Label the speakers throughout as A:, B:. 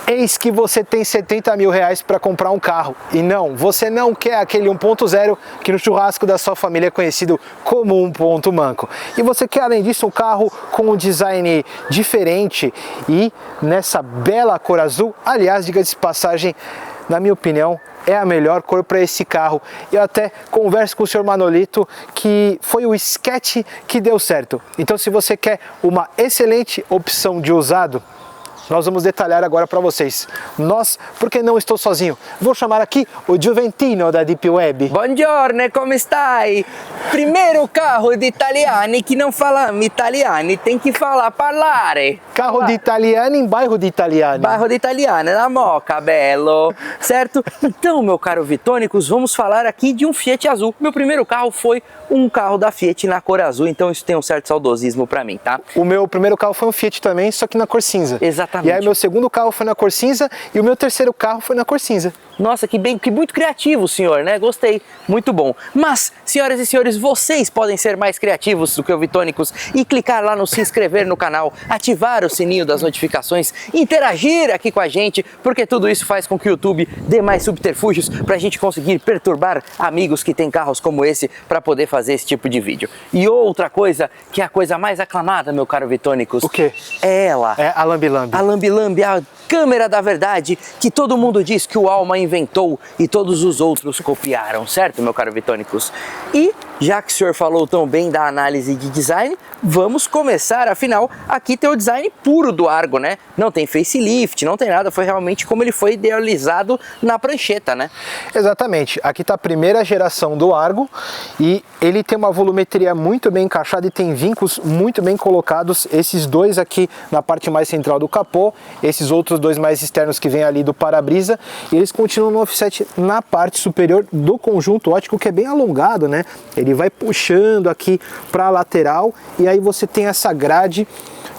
A: Eis que você tem 70 mil reais para comprar um carro. E não, você não quer aquele 1.0 que no churrasco da sua família é conhecido como um ponto manco. E você quer, além disso, um carro com um design diferente e nessa bela cor azul. Aliás, diga-se de passagem, na minha opinião, é a melhor cor para esse carro. Eu até converso com o senhor Manolito que foi o Sketch que deu certo. Então, se você quer uma excelente opção de usado, nós vamos detalhar agora para vocês. Porque não estou sozinho. Vou chamar aqui o Juventino da Deep Web.
B: Buongiorno, come stai? Primeiro carro de italiani que não falam italiani, tem que parlare.
A: Carro de italiano em bairro de italiani.
B: Bairro de italiano, na Moca, bello, certo? Então, meu caro Vitônicos, vamos falar aqui de um Fiat azul. Meu primeiro carro foi um carro da Fiat na cor azul, então isso tem um certo saudosismo para mim, tá?
A: O meu primeiro carro foi um Fiat também, só que na cor cinza.
B: Exatamente.
A: E aí meu segundo carro foi na cor cinza e o meu terceiro carro foi na cor cinza.
B: Nossa, que muito criativo, senhor, né? Gostei, muito bom. Mas, senhoras e senhores, vocês podem ser mais criativos do que o Vitônicos e clicar lá no se inscrever no canal, ativar o sininho das notificações, interagir aqui com a gente, porque tudo isso faz com que o YouTube dê mais subterfúgios pra gente conseguir perturbar amigos que têm carros como esse para poder fazer esse tipo de vídeo. E outra coisa, que é a coisa mais aclamada, meu caro Vitônicos.
A: O quê?
B: É ela.
A: É a Lambi Lambi.
B: A Lambi Lambi, a câmera da verdade, que todo mundo diz que o Alma inventou e todos os outros copiaram, certo, meu caro Vitônicos? E, já que o senhor falou tão bem da análise de design, vamos começar, afinal, aqui tem o design puro do Argo, né? Não tem facelift, não tem nada, foi realmente como ele foi idealizado na prancheta, né?
A: Exatamente, aqui está a primeira geração do Argo e ele tem uma volumetria muito bem encaixada e tem vincos muito bem colocados, esses dois aqui na parte mais central do capô, esses outros dois mais externos que vem ali do para-brisa, e eles continuam no offset na parte superior do conjunto óptico, que é bem alongado, né? Ele vai puxando aqui para a lateral e aí você tem essa grade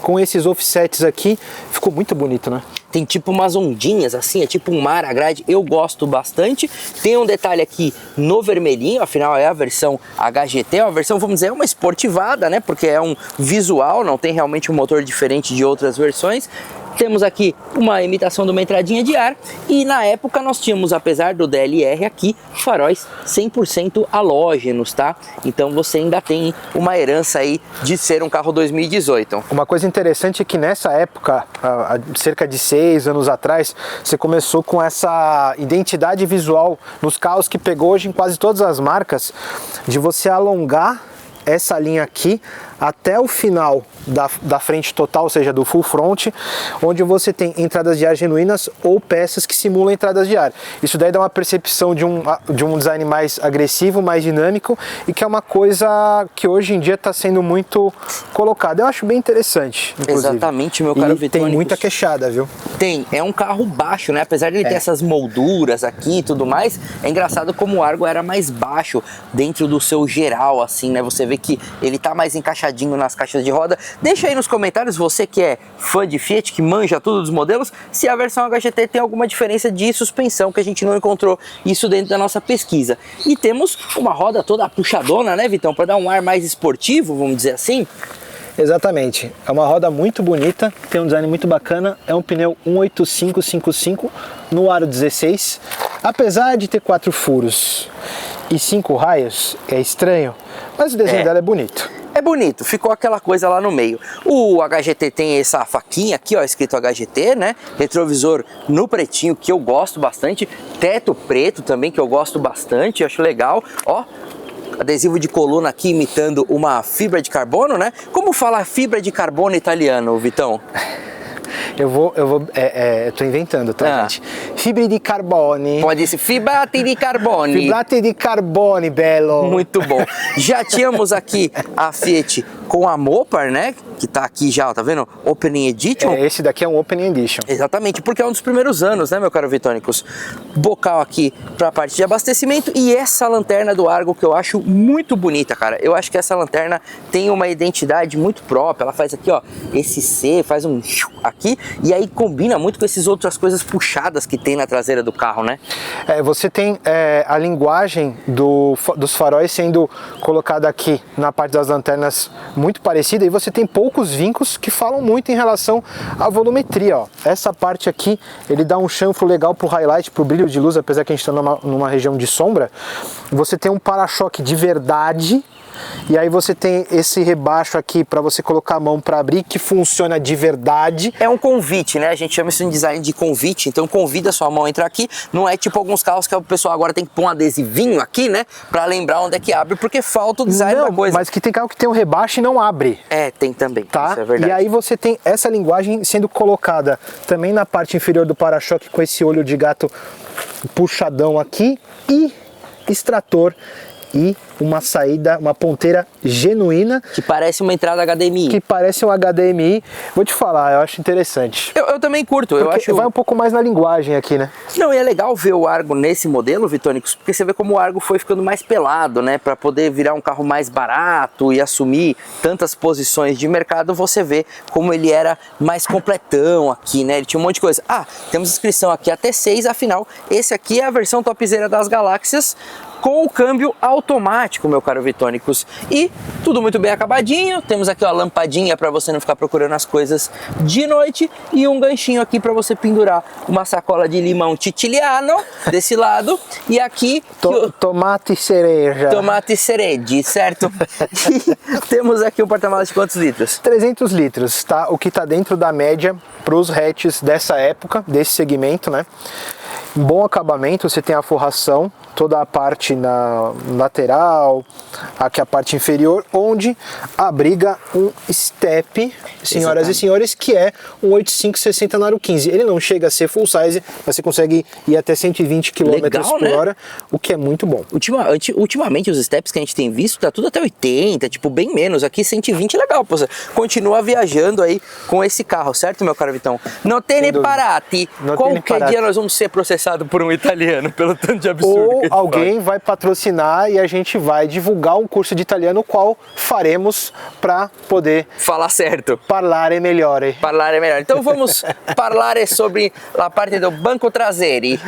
A: com esses offsets aqui, ficou muito bonito, né?
B: Tem tipo umas ondinhas assim, é tipo um mar, a grade, eu gosto bastante. Tem um detalhe aqui no vermelhinho, afinal é a versão HGT, é uma versão, vamos dizer, uma esportivada, né? Porque é um visual, não tem realmente um motor diferente de outras versões. Temos aqui uma imitação de uma entradinha de ar e na época nós tínhamos, apesar do DLR aqui, faróis 100% halógenos, tá? Então você ainda tem uma herança aí de ser um carro 2018.
A: Uma coisa interessante é que nessa época, há cerca de 6 anos atrás, você começou com essa identidade visual nos carros que pegou hoje em quase todas as marcas, de você alongar essa linha aqui até o final da frente total, ou seja, do full front, onde você tem entradas de ar genuínas ou peças que simulam entradas de ar. Isso daí dá uma percepção de um design mais agressivo, mais dinâmico, e que é uma coisa que hoje em dia está sendo muito colocada. Eu acho bem interessante, inclusive.
B: Exatamente, meu caro Vitônicos.
A: Tem muita queixada, viu?
B: Tem, é um carro baixo, né? Apesar de ele ter essas molduras aqui e tudo mais, é engraçado como o Argo era mais baixo dentro do seu geral, assim, né? Você vê que ele tá mais encaixadinho nas caixas de roda. Deixa aí nos comentários, você que é fã de Fiat, que manja tudo dos modelos, se a versão HGT tem alguma diferença de suspensão, que a gente não encontrou isso dentro da nossa pesquisa. E temos uma roda toda puxadona, né, Vitão? Para dar um ar mais esportivo, vamos dizer assim.
A: Exatamente, é uma roda muito bonita, tem um design muito bacana, é um pneu 185/55 no aro 16, apesar de ter 4 furos e 5 raios, é estranho, mas o desenho dela é bonito.
B: É bonito, ficou aquela coisa lá no meio. O HGT tem essa faquinha aqui, ó, escrito HGT, né? Retrovisor no pretinho, que eu gosto bastante. Teto preto também, que eu gosto bastante, eu acho legal. Ó, adesivo de coluna aqui imitando uma fibra de carbono, né? Como fala fibra de carbono italiano, Vitão?
A: Eu tô inventando, tá, gente? Fibra de carbone.
B: Pode ser fibrate di carbone.
A: Fibrate di carbone, bello.
B: Muito bom. Já tínhamos aqui a Fiat com a Mopar, né? Que tá aqui já, tá vendo? Opening Edition.
A: Esse daqui é um Opening Edition.
B: Exatamente, porque é um dos primeiros anos, né, meu caro Vitônicos? Bocal aqui pra parte de abastecimento e essa lanterna do Argo que eu acho muito bonita, cara. Eu acho que essa lanterna tem uma identidade muito própria. Ela faz aqui, ó, esse C, faz um aqui e aí combina muito com essas outras coisas puxadas que tem na traseira do carro, né?
A: Você tem a linguagem dos faróis sendo colocada aqui na parte das lanternas muito parecida e você tem poucos poucos vincos que falam muito em relação à volumetria, ó. Essa parte aqui, ele dá um chanfro legal pro highlight, pro brilho de luz, apesar que a gente está numa região de sombra. Você tem um para-choque de verdade. E aí você tem esse rebaixo aqui para você colocar a mão para abrir, que funciona de verdade.
B: É um convite, né? A gente chama isso em design de convite, então convida a sua mão a entrar aqui. Não é tipo alguns carros que o pessoal agora tem que pôr um adesivinho aqui, né? Para lembrar onde é que abre, porque falta o design da coisa.
A: Mas que tem carro que tem um rebaixo e não abre.
B: É, tem também,
A: tá?
B: Isso é verdade.
A: E aí você tem essa linguagem sendo colocada também na parte inferior do para-choque com esse olho de gato puxadão aqui e extrator e uma saída, uma ponteira genuína.
B: Que parece uma entrada HDMI.
A: Que parece um HDMI. Vou te falar, eu acho interessante.
B: Eu também curto. Eu acho...
A: vai um pouco mais na linguagem aqui, né?
B: Não, e é legal ver o Argo nesse modelo, Vitônicos, porque você vê como o Argo foi ficando mais pelado, né? Para poder virar um carro mais barato e assumir tantas posições de mercado, você vê como ele era mais completão aqui, né? Ele tinha um monte de coisa. Ah, temos inscrição aqui até 6, afinal, esse aqui é a versão topzera das galáxias, com o câmbio automático, meu caro Vitônicos. E tudo muito bem acabadinho. Temos aqui ó, a lampadinha para você não ficar procurando as coisas de noite. E um ganchinho aqui para você pendurar uma sacola de limão titiliano desse lado. E aqui...
A: tomate cereja.
B: Tomate cereje, certo? E temos aqui o porta-malas de quantos litros?
A: 300 litros, tá? O que tá dentro da média para os hatches dessa época, desse segmento, né? Bom acabamento, você tem a forração, toda a parte na lateral, aqui a parte inferior, onde abriga um step, senhoras Exatamente. E senhores, que é um 8560 Naro 15. Ele não chega a ser full size, mas você consegue ir até 120 km por hora, o que é muito bom.
B: Ultimamente os steps que a gente tem visto, tá tudo até 80, tipo bem menos, aqui 120 legal, pô, você continua viajando aí com esse carro, certo, meu caro Vitão? Não tem parati, qualquer dia nós vamos ser processados por um italiano, pelo tanto de absurdo.
A: Ou alguém vai patrocinar e a gente vai divulgar um curso de italiano, o qual faremos para poder
B: falar certo.
A: Parlare melhor.
B: Parlare melhor. Então vamos falar sobre a parte do banco traseiro.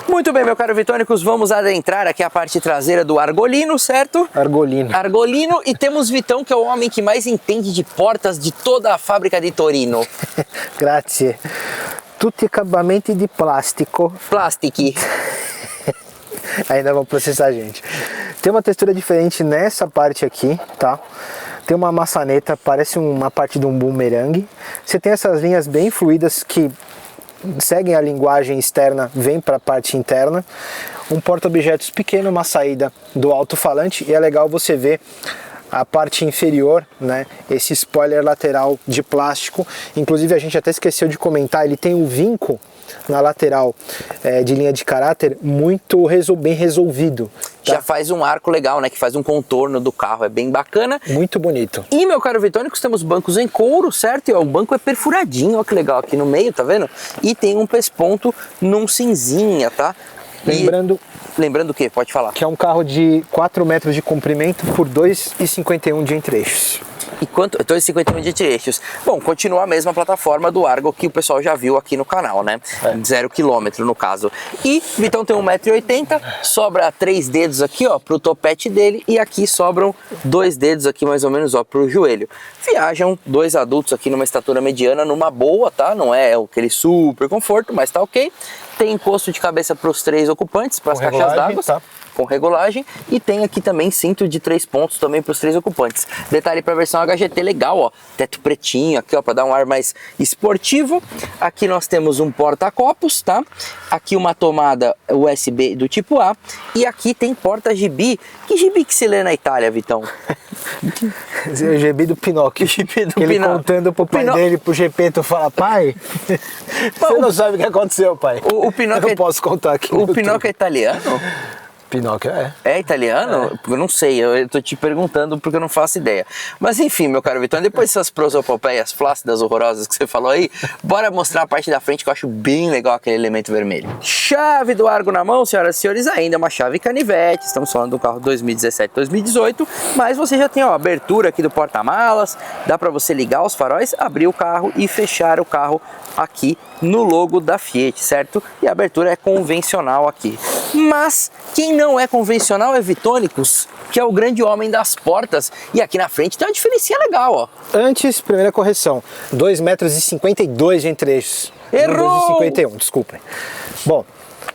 B: Muito bem, meu caro Vitônicos, vamos adentrar aqui a parte traseira do Argolino, certo? Argolino, e temos Vitão, que é o homem que mais entende de portas de toda a fábrica de Torino.
A: Grazie. Tutti acabamenti di plástico.
B: Plastici.
A: Ainda vão processar a gente. Tem uma textura diferente nessa parte aqui, tá? Tem uma maçaneta, parece uma parte de um bumerangue. Você tem essas linhas bem fluidas que seguem a linguagem externa, vem para a parte interna. Um porta-objetos pequeno, uma saída do alto-falante, e é legal você ver a parte inferior, né, esse spoiler lateral de plástico. Inclusive a gente até esqueceu de comentar, ele tem um vinco na lateral de linha de caráter muito bem resolvido. Tá?
B: Já faz um arco legal, né, que faz um contorno do carro, é bem bacana.
A: Muito bonito.
B: E, meu caro Vitônicos, temos bancos em couro, certo? E ó, o banco é perfuradinho, ó que legal, aqui no meio, tá vendo? E tem um pesponto num cinzinha, tá? Lembrando o quê? Pode falar.
A: Que é um carro de 4 metros de comprimento por 2,51 de entre-eixos.
B: E quanto? 2,51 de entre-eixos. Bom, continua a mesma plataforma do Argo que o pessoal já viu aqui no canal, né? 0 km no caso. E Vitão tem 1,80 m, sobra 3 dedos aqui, ó, pro topete dele, e aqui sobram 2 dedos aqui mais ou menos, ó, pro joelho. Viajam 2 adultos aqui numa estatura mediana, numa boa, tá? Não é aquele super conforto, mas tá ok. Tem encosto de cabeça para os 3 ocupantes, para as caixas d'água, tá? Com regulagem, e tem aqui também cinto de 3 pontos também para os 3 ocupantes. Detalhe para a versão HGT legal, ó, teto pretinho aqui, ó, para dar um ar mais esportivo. Aqui nós temos um porta-copos, tá? Aqui uma tomada USB do tipo A, e aqui tem porta-gibi. Que gibi que se lê na Itália, Vitão?
A: O gibi do Pinóquio. Ele contando pro pai dele, pro Gepeto, fala: pai, você não sabe o que aconteceu, pai.
B: O Pinóquio,
A: eu posso contar aqui.
B: O Pinóquio é italiano?
A: Pinóquio é.
B: É italiano? Eu não sei, eu tô te perguntando porque eu não faço ideia. Mas enfim, meu caro Vitão, depois dessas prosopopeias flácidas horrorosas que você falou aí, bora mostrar a parte da frente que eu acho bem legal aquele elemento vermelho. Chave do Argo na mão, senhoras e senhores, ainda é uma chave canivete, estamos falando do carro 2017-2018, mas você já tem a abertura aqui do porta-malas, dá para você ligar os faróis, abrir o carro e fechar o carro aqui no logo da Fiat, certo? E a abertura é convencional aqui. Mas quem não é convencional é Vitônicos, que é o grande homem das portas. E aqui na frente tem uma diferença legal, ó.
A: Antes, primeira correção, 2,52 m de entre eixos.
B: Errou!
A: 2,51 m, desculpem. Bom,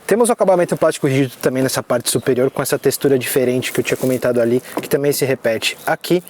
A: temos o acabamento plástico rígido também nessa parte superior, com essa textura diferente que eu tinha comentado ali, que também se repete aqui.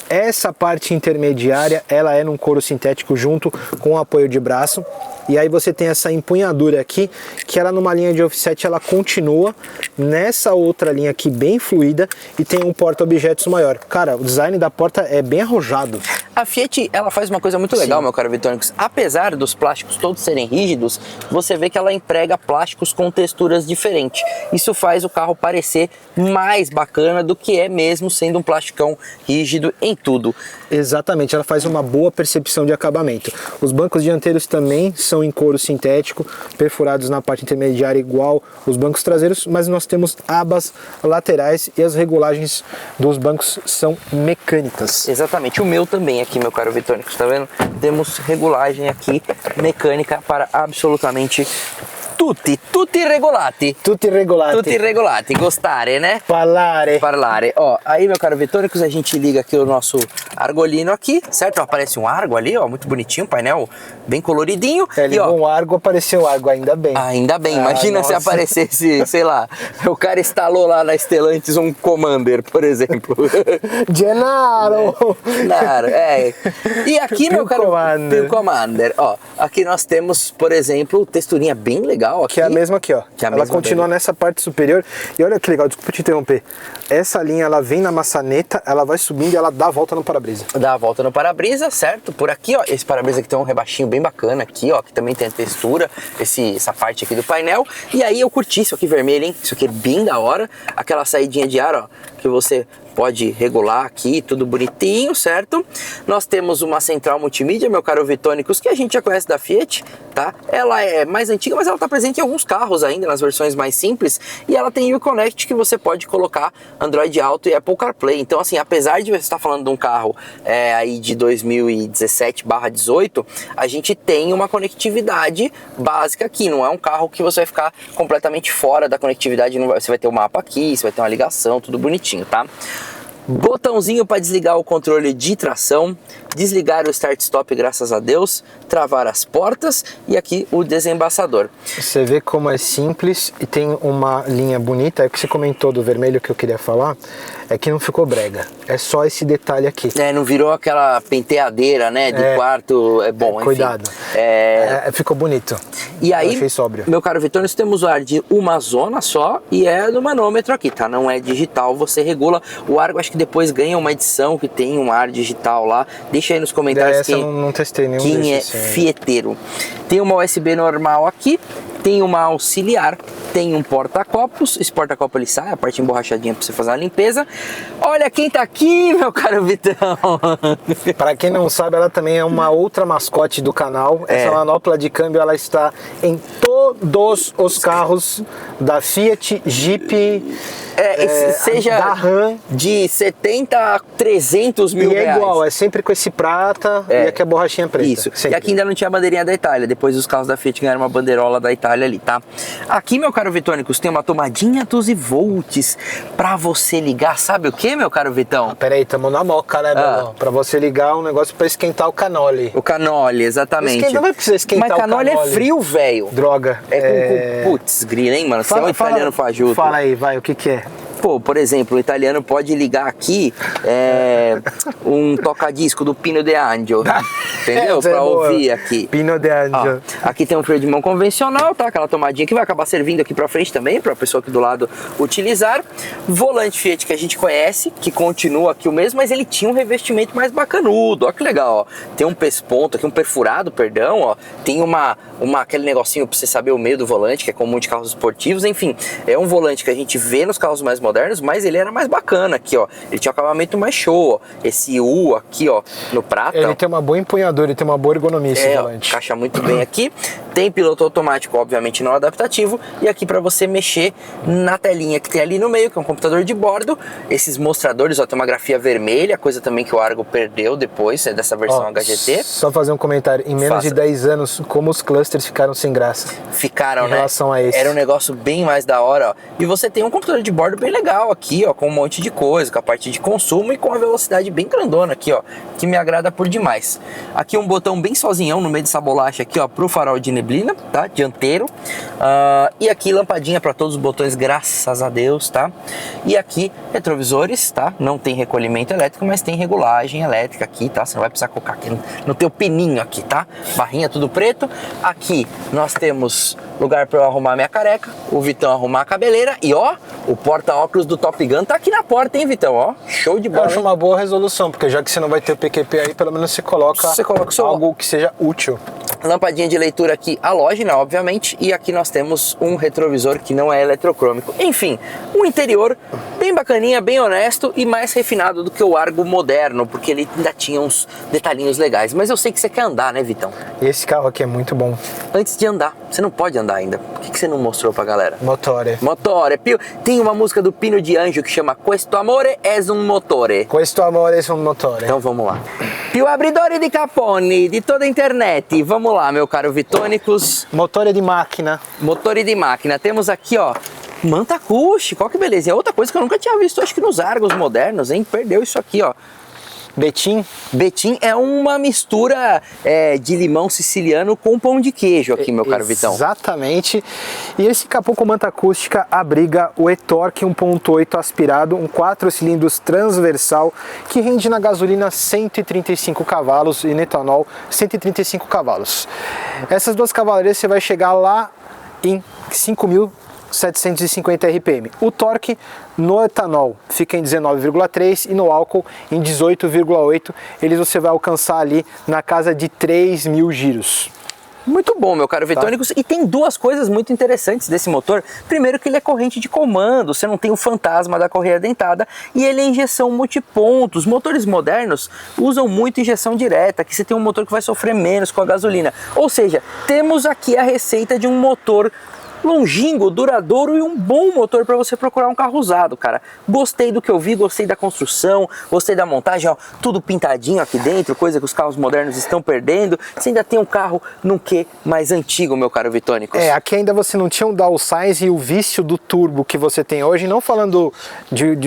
A: Essa parte intermediária, ela é num couro sintético junto com o apoio de braço. E aí você tem essa empunhadura aqui, que ela numa linha de offset, ela continua nessa outra linha aqui bem fluida e tem um porta-objetos maior. Cara, o design da porta é bem arrojado.
B: A Fiat, ela faz uma coisa muito legal, meu caro Vitônicos. Apesar dos plásticos todos serem rígidos, você vê que ela emprega plásticos com texturas diferentes. Isso faz o carro parecer mais bacana do que é mesmo sendo um plasticão rígido em tudo.
A: Exatamente, ela faz uma boa percepção de acabamento. Os bancos dianteiros também são em couro sintético, perfurados na parte intermediária igual os bancos traseiros, mas nós temos abas laterais e as regulagens dos bancos são mecânicas.
B: Exatamente, o meu também aqui, meu caro Vitônicos, tá vendo? Temos regulagem aqui mecânica para absolutamente tutti regolati.
A: Tutti regolati.
B: Tutti regolati, gostare, né?
A: Parlare.
B: Parlare. Ó, aí, meu caro Vitônicos, a gente liga aqui o nosso argolino aqui, certo? Aparece um argo ali, ó, muito bonitinho, painel bem coloridinho.
A: É, ligou um argo, apareceu argo, ainda bem.
B: Ainda bem, imagina se aparecesse, sei lá, o cara instalou lá na Stellantis um Commander, por exemplo.
A: Gennaro!
B: Claro, é. E aqui, meu caro Commander, ó, aqui nós temos, por exemplo, texturinha bem legal aqui.
A: Que é a mesma aqui, ó.
B: Que é a
A: ela
B: mesma
A: continua
B: dele.
A: nessa parte superior. E olha que legal, desculpa te interromper. Essa linha, ela vem na maçaneta, ela vai subindo e ela dá a volta no para-brisa.
B: Dá a volta no para-brisa, certo? Por aqui, ó, esse para-brisa aqui tem um rebaixinho bem bacana aqui, ó, que também tem a textura, essa parte aqui do painel. E aí eu curti isso aqui vermelho, hein? Isso aqui é bem da hora. Aquela saidinha de ar, ó, que você pode regular aqui, tudo bonitinho, certo? Nós temos uma central multimídia, meu caro Vitônicos, que a gente já conhece da Fiat, tá? Ela é mais antiga, mas ela tá presente em alguns carros ainda, nas versões mais simples, e ela tem o Connect, que você pode colocar Android Auto e Apple CarPlay. Então, assim, apesar de você estar falando de um carro aí de 2017/18, a gente tem uma conectividade básica aqui, não é um carro que você vai ficar completamente fora da conectividade, você vai ter um mapa aqui, você vai ter uma ligação, tudo bonitinho, tá? Botãozinho para desligar o controle de tração, desligar o start-stop, graças a Deus, travar as portas e aqui o desembaçador.
A: Você vê como é simples e tem uma linha bonita. É o que você comentou do vermelho que eu queria falar, é que não ficou brega. É só esse detalhe aqui.
B: É, não virou aquela penteadeira, né, de quarto, é bom, enfim.
A: Cuidado. Ficou bonito.
B: E aí,
A: eu achei sóbrio.
B: Meu caro Vitor, nós temos o ar de uma zona só e é no manômetro aqui, tá? Não é digital, você regula. O Argo acho que depois ganha uma edição que tem um ar digital lá. Deixa aí nos comentários
A: essa eu não testei nenhum
B: quem
A: desses,
B: é fieteiro. Tem uma USB normal aqui, tem uma auxiliar, tem um porta-copos. Esse porta-copo ele sai, a parte emborrachadinha pra você fazer uma limpeza. Olha quem tá aqui, meu caro Vitão!
A: Para quem não sabe, ela também é uma outra mascote do canal. Essa manopla de câmbio, ela está em todos os carros da Fiat, Jeep,
B: seja
A: da Ram,
B: de 70 a 300 mil reais.
A: E é igual, é sempre com esse prata e aqui a borrachinha preta.
B: Isso,
A: sempre.
B: E aqui ainda não tinha a bandeirinha da Itália, depois os carros da Fiat ganharam uma bandeirola da Itália ali, tá? Aqui, meu caro Vitônicos, tem uma tomadinha 12 volts pra você ligar, sabe o que, meu caro Vitão?
A: Peraí, tamo na moca, né, Bruno? Pra você ligar um negócio pra esquentar o canole.
B: O canole, exatamente.
A: Não vai precisar esquentar o canole.
B: Mas canole é frio, velho.
A: Droga.
B: Putz, grila, hein, mano? Você é um italiano fajuto.
A: Fala aí, vai, o que é?
B: Pô, por exemplo, o italiano pode ligar aqui um toca-disco do Pino de Angel, entendeu? Pra ouvir aqui.
A: Pino de Angel.
B: Ó, aqui tem um freio de mão convencional, tá? Aquela tomadinha que vai acabar servindo aqui pra frente também, pra pessoa aqui do lado utilizar. Volante Fiat que a gente conhece, que continua aqui o mesmo, mas ele tinha um revestimento mais bacanudo. Ó que legal, ó. Tem um pesponto aqui, um perfurado, perdão, ó. Tem aquele negocinho pra você saber o meio do volante, que é comum de carros esportivos. Enfim, é um volante que a gente vê nos carros mais modernos, mas ele era mais bacana aqui, ó. Ele tinha um acabamento mais show, ó. Esse U aqui, ó, no prata.
A: Ele tem uma boa empunhadura, ele tem uma boa ergonomia esse volante.
B: Encaixa muito bem aqui. Tem piloto automático, obviamente não adaptativo, e aqui para você mexer na telinha que tem ali no meio, que é um computador de bordo. Esses mostradores, ó, tem uma grafia vermelha, coisa também que o Argo perdeu depois dessa versão HGT.
A: Só fazer um comentário, em menos de 10 anos, como os clusters ficaram sem graça.
B: Ficaram,
A: em relação a esse.
B: Era um negócio bem mais da hora, ó. E você tem um computador de bordo bem legal aqui, ó, com um monte de coisa, com a parte de consumo e com a velocidade bem grandona aqui, ó, que me agrada por demais. Aqui um botão bem sozinhão no meio dessa bolacha aqui, ó, pro farol de neblina, tá? Dianteiro. E aqui lampadinha para todos os botões, graças a Deus, tá? E aqui retrovisores, tá? Não tem recolhimento elétrico, mas tem regulagem elétrica aqui, tá? Você não vai precisar colocar aqui no teu pininho aqui, tá? Barrinha tudo preto. Aqui nós temos lugar para eu arrumar minha careca, o Vitão arrumar a cabeleira e ó, o porta-óculos do Top Gun tá aqui na porta, hein, Vitão? Ó, show de bola.
A: Eu acho uma boa resolução, porque já que você não vai ter o PQP aí, pelo menos você coloca algo que seja útil.
B: Lampadinha de leitura aqui halógena, obviamente, e aqui nós temos um retrovisor que não é eletrocrômico. Enfim, um interior bem bacaninha, bem honesto e mais refinado do que o Argo moderno, porque ele ainda tinha uns detalhinhos legais. Mas eu sei que você quer andar, né, Vitão?
A: Esse carro aqui é muito bom.
B: Antes de andar, você não pode andar ainda. Por que você não mostrou pra galera?
A: Motore.
B: Motore. Tem uma música do Pino de Anjo que chama Questo amore es un motore.
A: Questo amore es un motore.
B: Então vamos lá. Più abridori di capone di toda a internet. Vamos lá, meu caro Vitônicos.
A: Motore de máquina.
B: Motore de máquina. Temos aqui, ó, manta acústica. Olha que beleza. É outra coisa que eu nunca tinha visto, acho que nos Argos modernos, hein? Perdeu isso aqui, ó.
A: Betim?
B: Betim é uma mistura de limão siciliano com pão de queijo aqui, meu caro Vitão.
A: Exatamente. E esse capô com manta acústica abriga o e-Torque 1.8 aspirado, um 4 cilindros transversal, que rende na gasolina 135 cavalos e no etanol 135 cavalos. Essas duas cavalarias você vai chegar lá em 5.750 RPM. O torque no etanol fica em 19,3 e no álcool em 18,8. Eles você vai alcançar ali na casa de 3.000 giros.
B: Muito bom, meu caro Vitônicos. E tem duas coisas muito interessantes desse motor. Primeiro que ele é corrente de comando, você não tem o fantasma da correia dentada, e ele é injeção multipontos. Motores modernos usam muito injeção direta, que você tem um motor que vai sofrer menos com a gasolina. Ou seja, temos aqui a receita de um motor longínquo, duradouro e um bom motor para você procurar um carro usado, cara. Gostei do que eu vi, gostei da construção, gostei da montagem, ó, tudo pintadinho aqui dentro, coisa que os carros modernos estão perdendo. Você ainda tem um carro num quê mais antigo, meu caro Vitônicos.
A: Aqui ainda você não tinha um downsize e o vício do turbo que você tem hoje, não falando de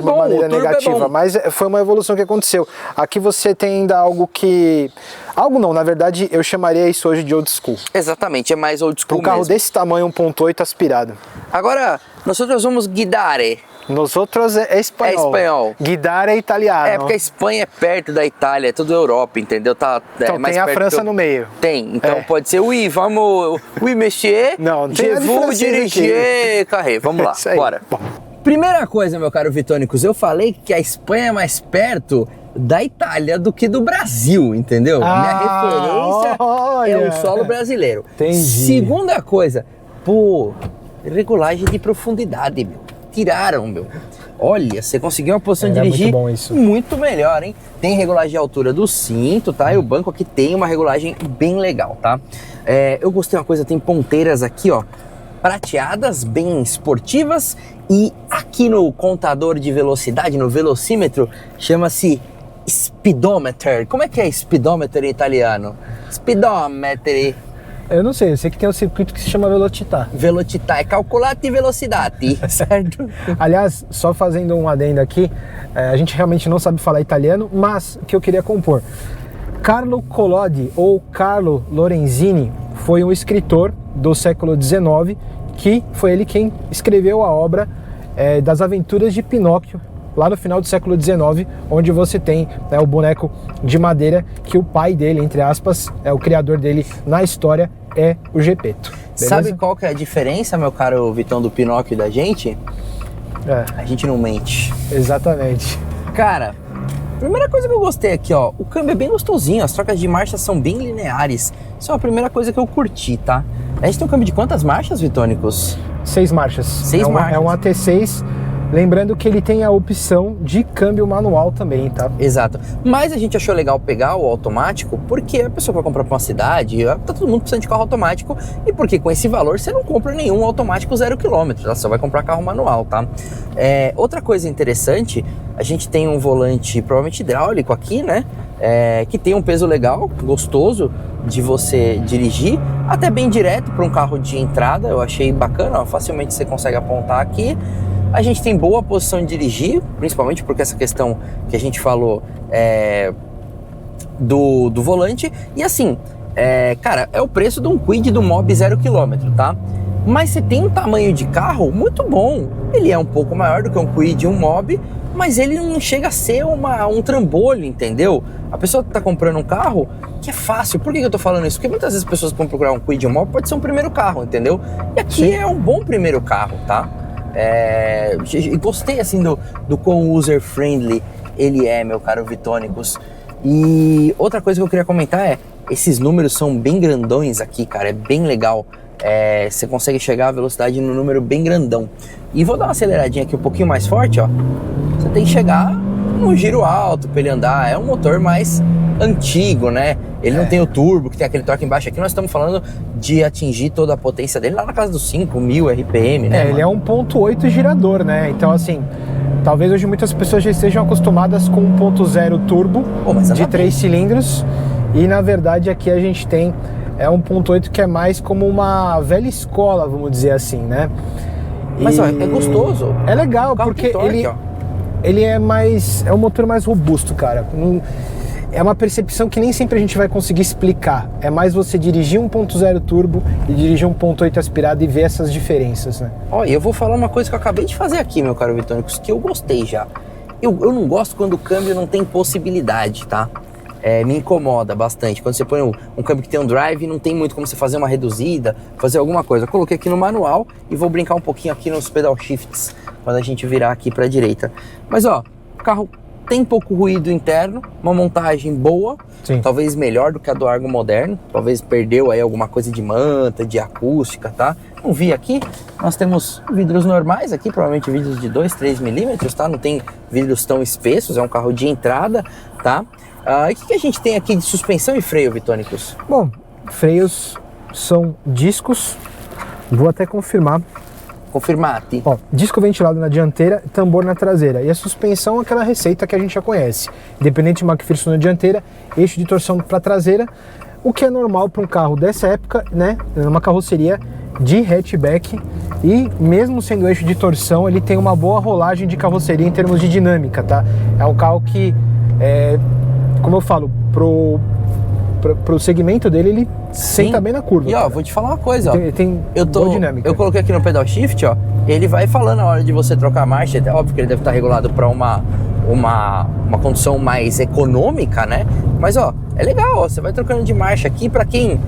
A: uma maneira negativa, mas foi uma evolução que aconteceu. Aqui você tem ainda algo que... Algo não, na verdade eu chamaria isso hoje de old school.
B: Exatamente, é mais old school
A: mesmo. Um carro desse tamanho, 1.8 aspirado.
B: Agora, nós vamos guidare.
A: Nós outros é espanhol.
B: É espanhol.
A: Guidare é italiano.
B: É porque a Espanha é perto da Itália, é tudo Europa, entendeu?
A: Então
B: mais
A: tem a
B: perto
A: França no meio.
B: Tem, então pode ser oui, vamos, oui monsieur,
A: não
B: je vous diriger carré. Vamos lá, bora. Bom. Primeira coisa, meu caro Vitônicos, eu falei que a Espanha é mais perto da Itália do que do Brasil, entendeu? Minha referência é o solo brasileiro.
A: Entendi.
B: Segunda coisa, pô, regulagem de profundidade, meu. Tiraram, meu. Olha, você conseguiu uma posição de dirigir
A: muito bom isso.
B: Muito melhor, hein? Tem regulagem de altura do cinto, tá? E o banco aqui tem uma regulagem bem legal, tá? Eu gostei de uma coisa, tem ponteiras aqui, ó, prateadas, bem esportivas, e aqui no contador de velocidade, no velocímetro, chama-se speedometer. Como é que é speedometer em italiano? Speedometer.
A: Eu não sei, eu sei que tem um circuito que se chama Velocità.
B: Velocità, é calculati velocidade.
A: Certo. Aliás, só fazendo um adendo aqui, a gente realmente não sabe falar italiano, mas o que eu queria compor. Carlo Collodi, ou Carlo Lorenzini, foi um escritor do século XIX, que foi ele quem escreveu a obra das Aventuras de Pinóquio, lá no final do século XIX, onde você tem o boneco de madeira que o pai dele, entre aspas, o criador dele na história, é o Geppetto. Beleza?
B: Sabe qual que é a diferença, meu caro Vitão, do Pinóquio e da gente? A gente não mente.
A: Exatamente.
B: Cara, primeira coisa que eu gostei aqui, ó, o câmbio é bem gostosinho, as trocas de marcha são bem lineares. Isso é a primeira coisa que eu curti, tá? A gente tem um câmbio de quantas marchas, Vitônicos?
A: 6 marchas.
B: 6 marchas.
A: É um AT6 Lembrando que ele tem a opção de câmbio manual também, tá?
B: Exato. Mas a gente achou legal pegar o automático porque a pessoa vai comprar pra uma cidade, tá todo mundo precisando de carro automático, e porque com esse valor você não compra nenhum automático 0 km, você só vai comprar carro manual, tá? Outra coisa interessante, a gente tem um volante provavelmente hidráulico aqui, né? Que tem um peso legal, gostoso de você dirigir, até bem direto para um carro de entrada, eu achei bacana, ó, facilmente você consegue apontar aqui. A gente tem boa posição de dirigir, principalmente porque essa questão que a gente falou do volante. E assim, cara, é o preço de um Kwid do Mob 0 km, tá? Mas você tem um tamanho de carro muito bom. Ele é um pouco maior do que um Kwid e um Mob, mas ele não chega a ser um trambolho, entendeu? A pessoa que tá comprando um carro que é fácil. Por que eu tô falando isso? Porque muitas vezes as pessoas vão procurar um Kwid e um Mob, pode ser um primeiro carro, entendeu? E aqui
A: Sim.
B: é um bom primeiro carro, tá? Gostei assim do quão user-friendly ele é, meu caro Vitônicos. E outra coisa que eu queria comentar esses números são bem grandões aqui, cara, é bem legal. Você consegue chegar à velocidade no número bem grandão. E vou dar uma aceleradinha aqui um pouquinho mais forte, ó. Você tem que chegar num giro alto para ele andar. É um motor mais antigo, né? Ele não tem o turbo, que tem aquele torque embaixo. Aqui nós estamos falando de atingir toda a potência dele lá na casa dos 5.000 RPM, né?
A: Ele é 1.8 girador, né? Então, assim, talvez hoje muitas pessoas já estejam acostumadas com 1.0 turbo de 3 cilindros. E, na verdade, aqui a gente tem 1.8 que é mais como uma velha escola, vamos dizer assim, né?
B: Mas, ó, é gostoso.
A: É legal, porque torque, ele é um motor mais robusto, cara. É uma percepção que nem sempre a gente vai conseguir explicar. É mais você dirigir 1.0 turbo e dirigir 1.8 aspirado e ver essas diferenças, né?
B: Ó, eu vou falar uma coisa que eu acabei de fazer aqui, meu caro Vitônicos, que eu gostei já. Eu não gosto quando o câmbio não tem possibilidade, tá? Me incomoda bastante. Quando você põe um câmbio que tem um drive, não tem muito como você fazer uma reduzida, fazer alguma coisa. Eu coloquei aqui no manual e vou brincar um pouquinho aqui nos pedal shifts, quando a gente virar aqui para a direita. Mas ó, o carro tem pouco ruído interno, uma montagem boa,
A: Sim.
B: Talvez melhor do que a do Argo moderno, talvez perdeu aí alguma coisa de manta, de acústica, tá? Não vi aqui, nós temos vidros normais aqui, provavelmente vidros de 2, 3 milímetros, tá? Não tem vidros tão espessos, é um carro de entrada, tá? E o que a gente tem aqui de suspensão e freio, Vitônicos?
A: Bom, freios são discos, vou até confirmar.
B: Confirmati.
A: Ó, disco ventilado na dianteira, tambor na traseira. E a suspensão é aquela receita que a gente já conhece. Independente de McPherson na dianteira, eixo de torção para traseira, o que é normal para um carro dessa época, né? Uma carroceria de hatchback. E mesmo sendo eixo de torção, ele tem uma boa rolagem de carroceria em termos de dinâmica, tá? É um carro que, como eu falo, pro segmento dele, ele senta bem na curva.
B: E ó, vou te falar uma coisa, ó.
A: Tem boa dinâmica.
B: Eu coloquei aqui no pedal shift, ó. Ele vai falando a hora de você trocar a marcha. É óbvio que ele deve estar regulado para uma condução mais econômica, né? Mas ó, é legal, ó. Você vai trocando de marcha aqui. Para quem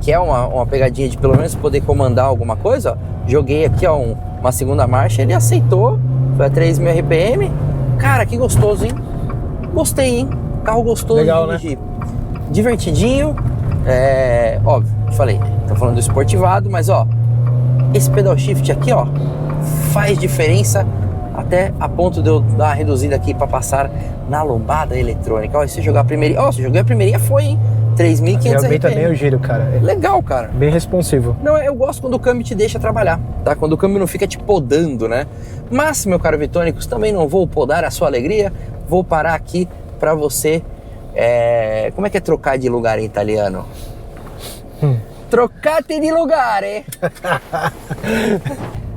B: quer uma pegadinha de pelo menos poder comandar alguma coisa, ó. Joguei aqui, ó, uma segunda marcha. Ele aceitou. Foi a 3.000 RPM. Cara, que gostoso, hein? Gostei, hein? Carro gostoso
A: legal,
B: de dirigir.
A: Né?
B: Divertidinho, óbvio, falei, tô falando do esportivado, mas ó, esse pedal shift aqui, ó, faz diferença até a ponto de eu dar uma reduzida aqui para passar na lombada eletrônica. Ó, se jogar a primeirinha, ó, se joguei a primeirinha foi, hein, 3.500
A: Aumenta bem o giro, cara.
B: Legal, cara.
A: Bem responsivo.
B: Não, eu gosto quando o câmbio te deixa trabalhar, tá? Quando o câmbio não fica te podando, né? Mas, meu caro Vitônicos, também não vou podar a sua alegria, vou parar aqui para você. Como é que é trocar de lugar em italiano? Trocate di lugare.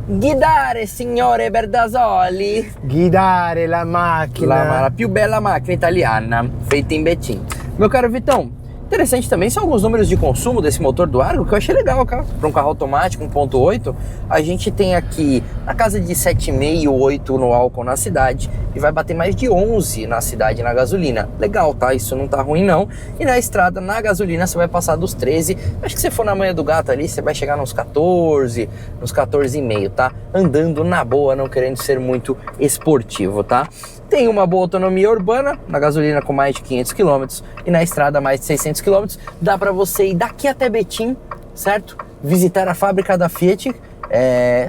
B: Guidare, signore Berdazzoli.
A: Guidare la macchina.
B: La più bella macchina italiana, feita em Betim. Meu caro Vitão, interessante também são alguns números de consumo desse motor do Argo, que eu achei legal, cara. Para um carro automático 1.8, a gente tem aqui na casa de 7,5, 8 no álcool na cidade e vai bater mais de 11 na cidade na gasolina. Legal, tá? Isso não tá ruim não. E na estrada, na gasolina, você vai passar dos 13. Acho que se for na manha do gato ali, você vai chegar nos 14, nos 14,5, tá? Andando na boa, não querendo ser muito esportivo, tá? Tem uma boa autonomia urbana, na gasolina com mais de 500 km e na estrada mais de 600 km. Dá para você ir daqui até Betim, certo? Visitar a fábrica da Fiat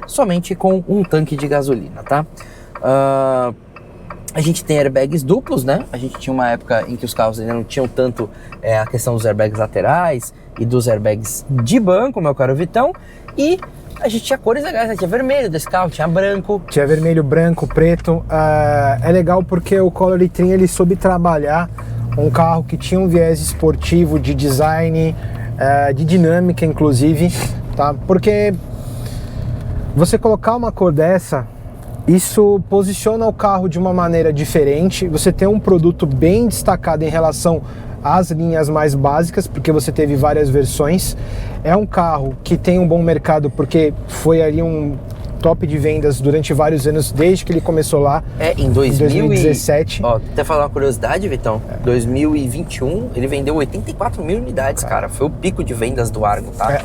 B: somente com um tanque de gasolina, tá? A gente tem airbags duplos, né? A gente tinha uma época em que os carros ainda não tinham tanto a questão dos airbags laterais e dos airbags de banco, meu caro Vitão. E a gente tinha cores legais, né? Tinha vermelho desse carro, tinha branco.
A: Tinha vermelho, branco, preto. É legal porque o Color e-Trim, ele soube trabalhar um carro que tinha um viés esportivo, de design, de dinâmica, inclusive, tá? Porque você colocar uma cor dessa, isso posiciona o carro de uma maneira diferente. Você tem um produto bem destacado em relação às linhas mais básicas, porque você teve várias versões. É um carro que tem um bom mercado, porque foi ali um top de vendas durante vários anos, desde que ele começou lá.
B: Em 2017.
A: Ó,
B: até falar uma curiosidade, Vitão. 2021, ele vendeu 84 mil unidades, cara. Foi o pico de vendas do Argo, tá?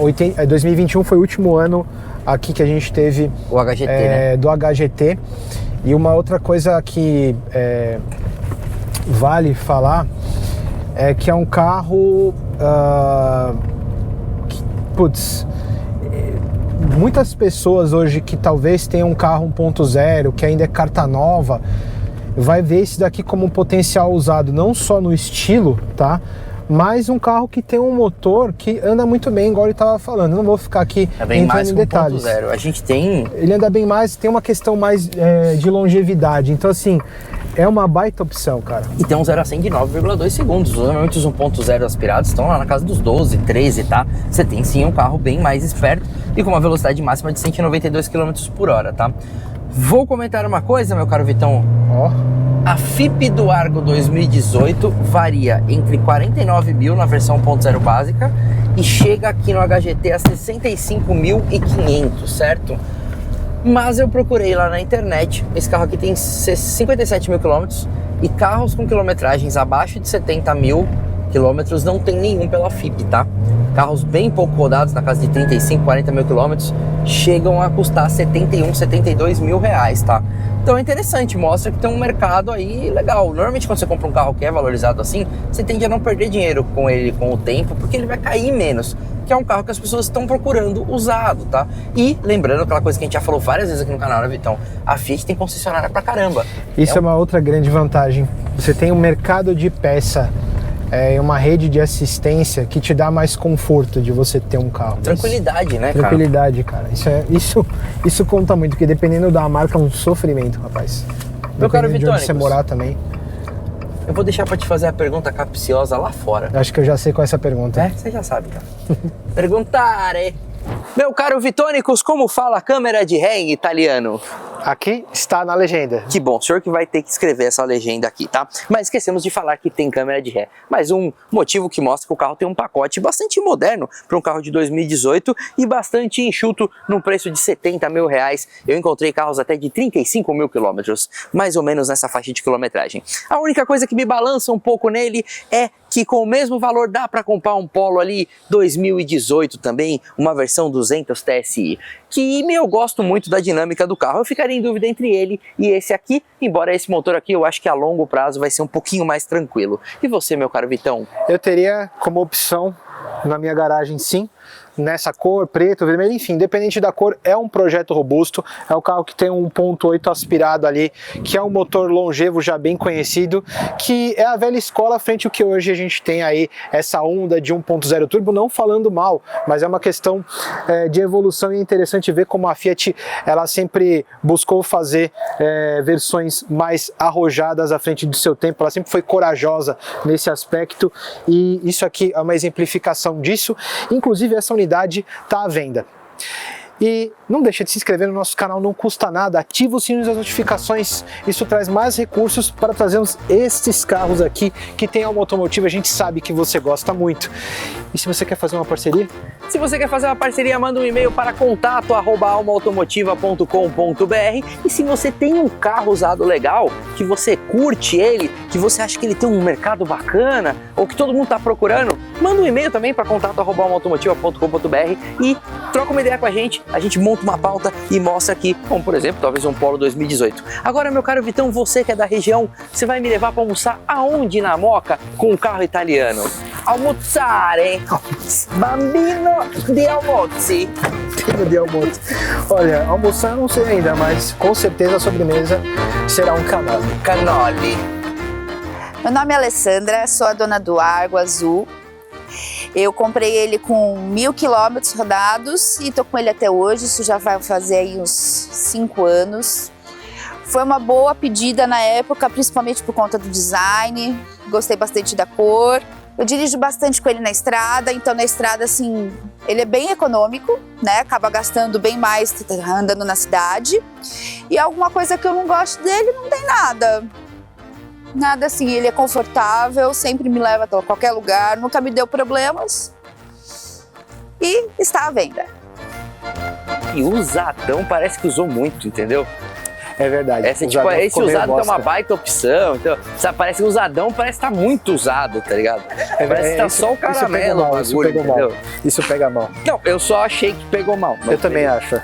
A: 2021 foi o último ano aqui que a gente teve
B: o HGT, né?
A: Do HGT. E uma outra coisa que vale falar é que é um carro muitas pessoas hoje que talvez tenham um carro 1.0, que ainda é carta nova, vai ver esse daqui como um potencial usado, não só no estilo, tá? Mas um carro que tem um motor que anda muito bem, igual ele estava falando. Eu não vou ficar aqui entrando em detalhes.
B: 1.0. A gente tem...
A: Ele anda bem mais, tem uma questão mais de longevidade. Então, assim, é uma baita opção, cara.
B: E tem um 0 a 100 de 9,2 segundos. Normalmente os 1.0 aspirados estão lá na casa dos 12, 13, tá? Você tem sim um carro bem mais esperto e com uma velocidade máxima de 192 km por hora, tá? Vou comentar uma coisa, meu caro Vitão. A FIP do Argo 2018 varia entre 49 mil na versão 1.0 básica e chega aqui no HGT a 65.500, certo? Mas eu procurei lá na internet, esse carro aqui tem 57 mil quilômetros e carros com quilometragens abaixo de 70 mil quilômetros não tem nenhum pela FIP, tá? Carros bem pouco rodados, na casa de 35, 40 mil quilômetros, chegam a custar 71, 72 mil reais, tá? Então é interessante, mostra que tem um mercado aí legal. Normalmente quando você compra um carro que é valorizado assim, você tende a não perder dinheiro com ele com o tempo, porque ele vai cair menos, que é um carro que as pessoas estão procurando usado, tá? E lembrando aquela coisa que a gente já falou várias vezes aqui no canal, né, Vitão? A Fiat tem concessionária pra caramba.
A: Isso é uma outra grande vantagem. Você tem um mercado de peça, uma rede de assistência que te dá mais conforto de você ter um carro.
B: Tranquilidade, né, cara?
A: Tranquilidade, cara. Isso conta muito, porque dependendo da marca é um sofrimento, rapaz.
B: Meu caro Vitão,
A: de onde você morar também.
B: Eu vou deixar pra te fazer a pergunta capciosa lá fora.
A: Acho que eu já sei qual é essa pergunta.
B: Você já sabe, cara. Perguntare. Meu caro Vitônicos, como fala câmera de ré em italiano?
A: Aqui está na legenda.
B: Que bom, o senhor que vai ter que escrever essa legenda aqui, tá? Mas esquecemos de falar que tem câmera de ré. Mais um motivo que mostra que o carro tem um pacote bastante moderno para um carro de 2018 e bastante enxuto num preço de 70 mil reais. Eu encontrei carros até de 35 mil quilômetros, mais ou menos nessa faixa de quilometragem. A única coisa que me balança um pouco nele é que com o mesmo valor dá para comprar um Polo ali 2018 também, uma versão 200 TSI, que eu gosto muito da dinâmica do carro. Eu ficaria em dúvida entre ele e esse aqui, embora esse motor aqui eu acho que a longo prazo vai ser um pouquinho mais tranquilo. E você, meu caro Vitão?
A: Eu teria como opção na minha garagem, sim, nessa cor, preto, vermelho, enfim, independente da cor, é um projeto robusto, é um carro que tem um 1.8 aspirado ali, que é um motor longevo já bem conhecido, que é a velha escola frente ao que hoje a gente tem aí, essa onda de 1.0 turbo, não falando mal, mas é uma questão de evolução e é interessante ver como a Fiat, ela sempre buscou fazer versões mais arrojadas à frente do seu tempo, ela sempre foi corajosa nesse aspecto e isso aqui é uma exemplificação disso, inclusive essa unidade está à venda. E não deixa de se inscrever no nosso canal, não custa nada, ativa o sininho das notificações, isso traz mais recursos para trazermos estes carros aqui que tem Alma Automotiva, a gente sabe que você gosta muito. E se você quer fazer uma parceria?
B: Se você quer fazer uma parceria, manda um e-mail para contato@almaautomotiva.com.br e se você tem um carro usado legal, que você curte ele, que você acha que ele tem um mercado bacana, ou que todo mundo está procurando, manda um e-mail também para contato@almaautomotiva.com.br e troca uma ideia com a gente monta uma pauta e mostra aqui, como por exemplo, talvez um Polo 2018. Agora, meu caro Vitão, você que é da região, você vai me levar para almoçar aonde na Moca com um carro italiano? almoçare. Bambino di almozi.
A: De almoço. Olha, almoçar eu não sei ainda, mas com certeza a sobremesa será um canole.
B: Cannoli.
C: Meu nome é Alessandra, sou a dona do Argo Azul. Eu comprei ele com 1000 quilômetros rodados e tô com ele até hoje, isso já vai fazer aí uns 5 anos. Foi uma boa pedida na época, principalmente por conta do design, gostei bastante da cor. Eu dirijo bastante com ele na estrada, então na estrada, assim, ele é bem econômico, né? Acaba gastando bem mais andando na cidade. E alguma coisa que eu não gosto dele, não tem nada. Nada assim, ele é confortável, sempre me leva a qualquer lugar, nunca me deu problemas. E está à venda.
B: E usadão parece que usou muito, entendeu?
A: É verdade.
B: Esse usado é uma baita opção. Então, sabe, parece que usadão parece que tá muito usado, tá ligado? Parece que tá só o caramelo,
A: isso pega mal. Isso pega mal.
B: Não, eu só achei que pegou mal.
A: Eu também acho.